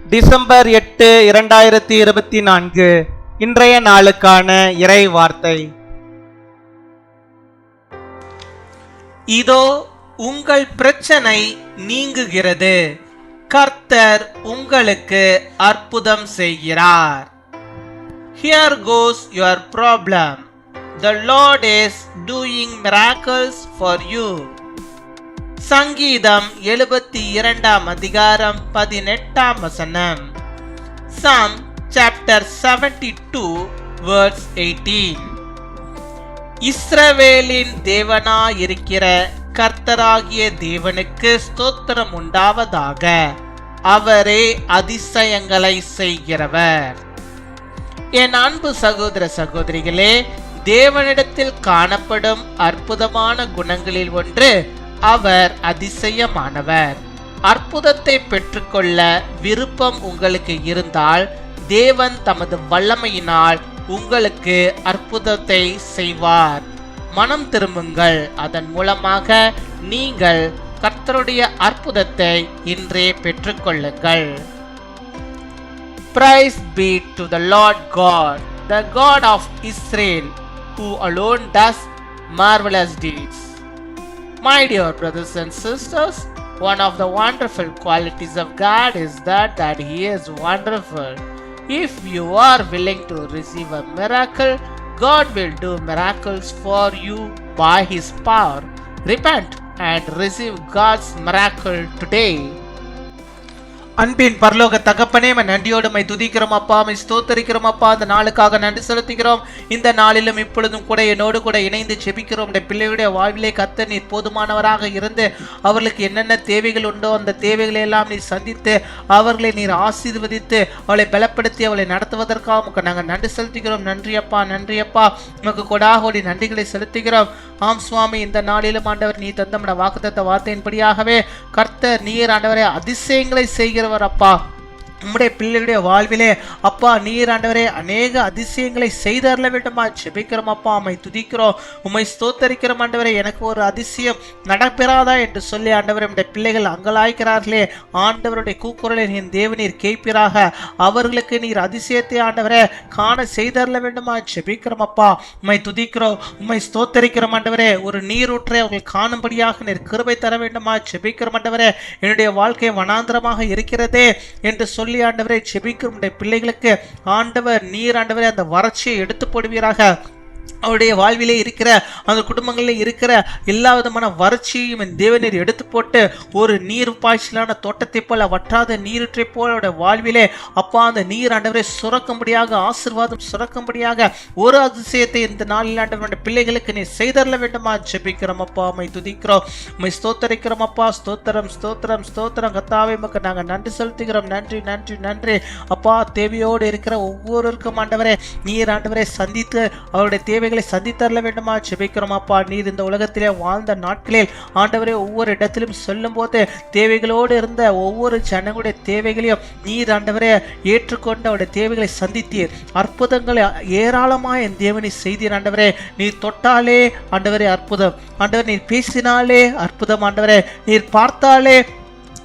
December 8, 2024 இன்றைய நாளுக்கான இறை வார்த்தை. இதோ உங்கள் பிரச்சனை நீங்குகிறது, கர்த்தர் உங்களுக்கு அற்புதம் செய்கிறார். Here goes your problem. The Lord is doing miracles for you. சங்கீதம் 72 அதிகாரம் 18 வசனம். Psalm chapter 72 verse 18. இஸ்ரவேலின் தேவனாயிருக்கிற கர்த்தராகிய தேவனுக்கு ஸ்தோத்திரம் உண்டாவதாக. அவரே அதிசயங்களை செய்கிறவர். என் அன்பு சகோதர சகோதரிகளே, தேவனிடத்தில் காணப்படும் அற்புதமான குணங்களில் ஒன்று, அவர் அதிசயமானவர். அற்புதத்தை பெற்றுக்கொள்ள விருப்பம் உங்களுக்கு இருந்தால், தேவன் தமது வல்லமையினால் உங்களுக்கு அற்புதத்தை செய்வார். மனம் திரும்புங்கள். அதன் மூலமாக நீங்கள் கர்த்தருடைய அற்புதத்தை இன்றே பெற்றுக்கொள்ளுங்கள். Praise be to the Lord God, the God of Israel, who alone does marvelous deeds. My dear brothers and sisters, one of the wonderful qualities of God is that He is wonderful. If you are willing to receive a miracle, God will do miracles for you by His power. Repent and receive God's miracle today. அன்பின் பரலோக தகப்பனே, நன்றியோடு my துதிக்கிறோம் அப்பா, my ஸ்தோத்தரிக்கிறோம் அப்பா. அந்த நாளுக்காக நன்றி செலுத்துகிறோம். இந்த நாளிலும் இப்பொழுதும் கூட என்னோடு கூட இணைந்து ஜெபிக்கிறோம். பிள்ளைகளுடைய வாழ்விலே கர்த்தர் நீர் போதுமானவராக இருந்து அவர்களுக்கு என்னென்ன தேவைகள் உண்டோ அந்த தேவைகளை எல்லாம் நீர் சந்தித்து அவர்களை நீர் ஆசீர்வதித்து அவளை பலப்படுத்தி அவளை நடத்துவதற்காக உமக்கு நாங்கள் நன்றி செலுத்துகிறோம். நன்றி அப்பா, நன்றி அப்பா. உமக்கு கொடாகோடி நன்றிகளை செலுத்துகிறோம். ஆம் சுவாமி, இந்த நாளிலும் ஆண்டவர் நீ தந்த வாக்குத்தத்த வார்த்தையின்படியாகவே கர்த்தர் நீர் ஆண்டவரே அதிசயங்களை செய்கிறவர் அப்பா. உம்முடைய பிள்ளைகளுடைய வாழ்விலே அப்பா நீர் ஆண்டவரே அநேக அதிசயங்களை செய்தரல வேண்டுமா ஜெபிக்கிறோம் அப்பா. உம்மை துதிக்கிறோம், உம்மை ஸ்தோத்தரிக்கிறோம் ஆண்டவரே. எனக்கு ஒரு அதிசயம் நடப்பெறாதா என்று சொல்லி ஆண்டவரே உம்முடைய பிள்ளைகள் அங்கலாய்க்கிறார்களே, ஆண்டவருடைய கூக்குரலை என் தேவநீர் கேட்பீராக. அவர்களுக்கு நீர் அதிசயத்தை ஆண்டவரே காண செய்தரல வேண்டுமா ஜெபிக்கிறோம் அப்பா. உம்மை துதிக்கிறோம், உம்மை ஸ்தோத்தரிக்கிறோம் ஆண்டவரே. ஒரு நீரூற்றை அவர்கள் காணும்படியாக நீர் கிருபை தர வேண்டுமா ஜெபிக்கிறோம் ஆண்டவரே. என்னுடைய வாழ்க்கை வனாந்திரமாக இருக்கிறதே என்று சொல்லி ஆண்டவரை ஜெபிக்கும் பிள்ளைகளுக்கு ஆண்டவர் நீர் ஆண்டவரை அந்த வறட்சியை எடுத்து போடுவீராக. அவருடைய வாழ்விலே இருக்கிற அந்த குடும்பங்களில் இருக்கிற எல்லா விதமான வறட்சியையும் என் தேவநீர் எடுத்து போட்டு ஒரு நீர் பாய்ச்சலான தோட்டத்தை போல வற்றாத நீரூற்றை போல அவருடைய வாழ்விலே அப்பா அந்த நீர் ஆண்டவரை சுரக்கும்படியாக ஆசீர்வாதம் சுரக்கும்படியாக ஒரு அதிசயத்தை இந்த நாளில் ஆண்டவருடைய பிள்ளைகளுக்கு நீ செய்தரல வேண்டுமா ஜெபிக்கிறோம் அப்பா. உம்மை துதிக்கிறோம், உம்மை ஸ்தோத்தரிக்கிறோம் அப்பா. ஸ்தோத்திரம் ஸ்தோத்திரம் ஸ்தோத்திரம் கர்த்தாவே, உமக்கு நாங்கள் நன்றி செலுத்துகிறோம். நன்றி நன்றி நன்றி அப்பா. தேவையோடு இருக்கிற ஒவ்வொருவருக்கும் ஆண்டவரே நீர் ஆண்டவரை சந்தித்து அவருடைய தேவைகளை சந்தித்தரல வேண்டுமா ஜெபிக்கிறோம் அப்பா. நீர் இந்த உலகத்திலே வாழ்ந்த நாட்களில் ஆண்டவரே ஒவ்வொரு இடத்திலும் சொல்லும் போது தேவைகளோடு இருந்த ஒவ்வொரு ஜனங்களுடைய தேவைகளையும் நீர் ஆண்டவரே ஏற்றுக்கொண்டு அவருடைய தேவைகளை சந்தித்தீர். அற்புதங்களை ஏராளமாக என் தேவனை செய்தீர் ஆண்டவரே. நீர் தொட்டாலே ஆண்டவரே அற்புதம், ஆண்டவர் நீர் பேசினாலே அற்புதம், ஆண்டவரே நீர் பார்த்தாலே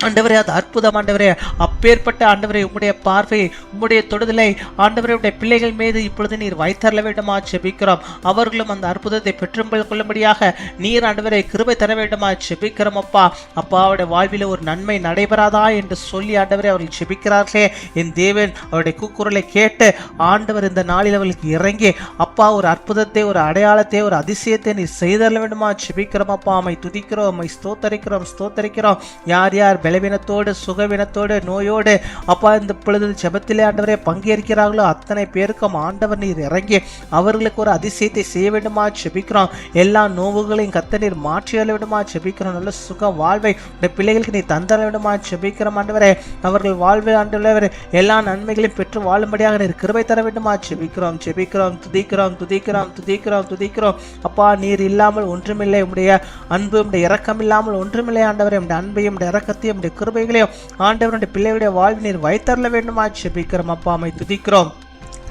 ஆண்டவரே அது அற்புதம் ஆண்டவரே. அப்பேற்பட்ட ஆண்டவரே உம்முடைய பார்வை உம்முடைய தொடுதலை ஆண்டவரே உடைய பிள்ளைகள் மீது இப்பொழுது நீர் வைத்தரல வேண்டுமா ஜெபிக்கிறோம். அவர்களும் அந்த அற்புதத்தை பெற்றுக்கொள்ளும்படியாக நீர் ஆண்டவரை கிருபை தர வேண்டுமா ஜெபிக்கிறோம் அப்பா. அப்பா அவருடைய வாழ்வில் ஒரு நன்மை நடைபெறாதா என்று சொல்லி ஆண்டவரே அவர்கள் ஜெபிக்கிறார்களே, என் தேவன் அவருடைய கூக்குரலை கேட்டு ஆண்டவர் இந்த நாளில் அவர்களுக்கு இறங்கி அப்பா ஒரு அற்புதத்தை ஒரு அடையாளத்தை ஒரு அதிசயத்தை நீர் செய்தரல வேண்டுமா ஜெபிக்கிறோம் அப்பா. உம்மை துதிக்கிறோம், உம்மை ஸ்தோத்தரிக்கிறோம் ஸ்தோத்தரிக்கிறோம். யார் யார் பலவீனத்தோடு சுகவீனத்தோடு நோயோடு அப்பா இந்த பொழுது ஜெபத்திலே ஆண்டவரே பங்கேற்கிறார்களோ அத்தனை பேருக்கும் ஆண்டவர் நீர் இறங்கி அவர்களுக்கு ஒரு அதிசயத்தை செய்ய வேண்டுமா ஜெபிக்கிறோம். எல்லா நோவுகளையும் கர்த்தர் நீர் மாற்றி அள்ள வேண்டுமா ஜெபிக்கிறோம். நல்ல சுக வாழ்வை இந்த பிள்ளைகளுக்கு நீ தந்தர வேண்டுமா ஜெபிக்கிறோம் ஆண்டவரே. அவர்கள் வாழ்வை ஆண்டவரே எல்லா நன்மைகளையும் பெற்று வாழும்படியாக நீர் கிருபை தர வேண்டுமா ஜெபிக்கிறோம் ஜெபிக்கிறோம். துதிக்கிறோம் துதிக்கிறோம் துதிக்கிறோம் துதிக்கிறோம் அப்பா. நீர் இல்லாமல் ஒன்றுமில்லை, உம்முடைய அன்பு உம்முடைய இரக்கம் இல்லாமல் ஒன்றுமில்லை ஆண்டவரே. உம்முடைய அன்பையும் உம்முடைய இரக்கத்தையும் கிருபைகளையும் ஆண்டவருடைய பிள்ளைகளுடைய வாழ்வு நீர் வைத்தரல வேண்டுமா ஜெபிக்கிறோம் அப்பா. உம்மை துதிக்கிறோம்,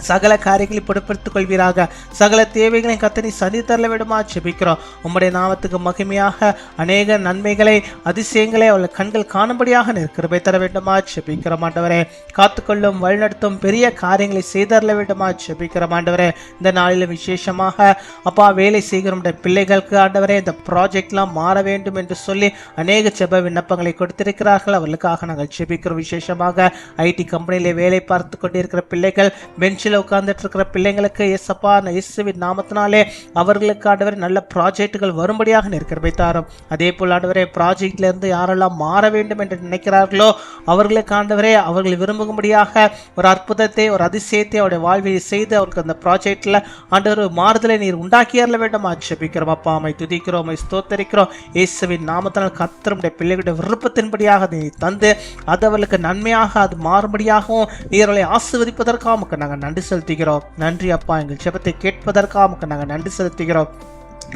சகல காரியங்களை பொறுப்படுத்திக் கொள்வீராக. சகல தேவைகளையும் கர்த்தர் சந்தித்தரல விடுமா ஜெபிக்கிறோம். உம்முடைய நாமத்துக்கு மகிமையாக அநேக நன்மைகளை அதிசயங்களை அவள் கண்கள் காணும்படியாக கிருபை தர வேண்டுமா ஜெபிக்கிறோம் ஆண்டவரே. காத்துக்கொள்ளும் வழிநடத்தும் பெரிய காரியங்களை செய்தரல வேண்டுமா ஜெபிக்கிறோம் ஆண்டவரே. இந்த நாளில் விசேஷமாக அப்பா வேலை செய்கிற பிள்ளைகளுக்கு ஆண்டவரே இந்த ப்ராஜெக்ட்லாம் மாற வேண்டும் என்று சொல்லி அநேக ஜெப விண்ணப்பங்களை கொடுத்திருக்கிறார்கள். அவர்களுக்காக நாங்கள் ஜெபிக்கிறோம். விசேஷமாக ஐடி கம்பெனியிலே வேலை பார்த்து கொண்டிருக்கிற பிள்ளைகள், பெஞ்சில் உட்கார்ந்துட்டு இருக்கிற பிள்ளைங்களுக்கு இயேசப்பா இயேசுவின் நாமத்தினாலே அவர்களுக்கு ஆண்டவரே நல்ல ப்ராஜெக்டுகள் வரும்படியாக கிருபை தாரும். அதே போல் ஆண்டவரே ப்ராஜெக்ட்ல இருந்து யாரெல்லாம் மாற வேண்டும் என்று நினைக்கிறார்களோ அவர்களுக்கு ஆண்டவரே அவர்கள் விரும்பும்படியாக ஒரு அற்புதத்தை ஒரு அதிசயத்தை அவருடைய வாழ்வில் செய்து அவருக்கு அந்த ப்ராஜெக்ட்ல ஆண்டவர் மாறுதலை நீர் உண்டாக்கியறல வேண்டும் ஜெபிக்கிறோம். அப்பா அம்மை துதிக்கிறோம், ஸ்தோத்தரிக்கிறோம். இயேசுவின் நாமத்தினால் கர்த்தருடைய பிள்ளைகளுடைய விருப்பத்தின்படியாக நீ தந்து அது அவர்களுக்கு நன்மையாக அது மாறும்படியாகவும் நீர்களை ஆசீர்வதிப்பதற்காக நாங்கள் நன்றி செலுத்துகிறோம். நன்றி அப்பா, எங்கள் ஜெபத்தை கேட்பதற்காக நாங்கள் நன்றி செலுத்துகிறோம்.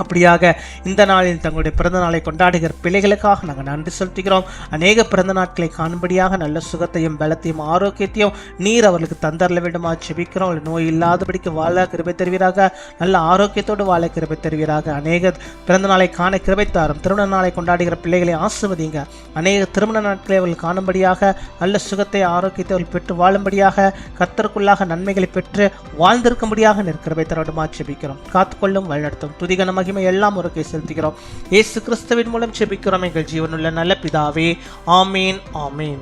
அப்படியாக இந்த நாளில் தங்களுடைய பிறந்த நாளை கொண்டாடுகிற பிள்ளைகளுக்காக நாங்கள் நன்றி செலுத்துகிறோம். அநேக பிறந்த நாட்களை காணும்படியாக நல்ல சுகத்தையும் பலத்தையும் ஆரோக்கியத்தையும் நீர் அவர்களுக்கு தந்தரல வேண்டுமா ஜெபிக்கிறோம். நோய் இல்லாதபடிக்கு வாழ கிருபை தருவீராக, நல்ல ஆரோக்கியத்தோடு வாழ கிருபை தருவீராக. அநேக பிறந்த நாளை காண கிருபை தாரும். திருமண நாளை கொண்டாடுகிற பிள்ளைகளை ஆசிர்வதிங்க. அநேக திருமண நாட்களை அவர்கள் காணும்படியாக நல்ல சுகத்தை ஆரோக்கியத்தை அவர்கள் பெற்று வாழும்படியாக கர்த்தருக்குள்ளாக நன்மைகளை பெற்று வாழ்ந்திருக்கும்படியாக கிருபை தர வேண்டுமா ஜெபிக்கிறோம். காத்துக்கொள்ளும் வழிநடத்தும் துதிகன மகிமை எல்லாம் ஒருக்கை செலுத்துகிறோம். இயேசு கிறிஸ்துவின் மூலம் ஜெபிக்கிறோம் எங்கள் ஜீவனுள்ள நல்ல பிதாவே. ஆமீன், ஆமீன்.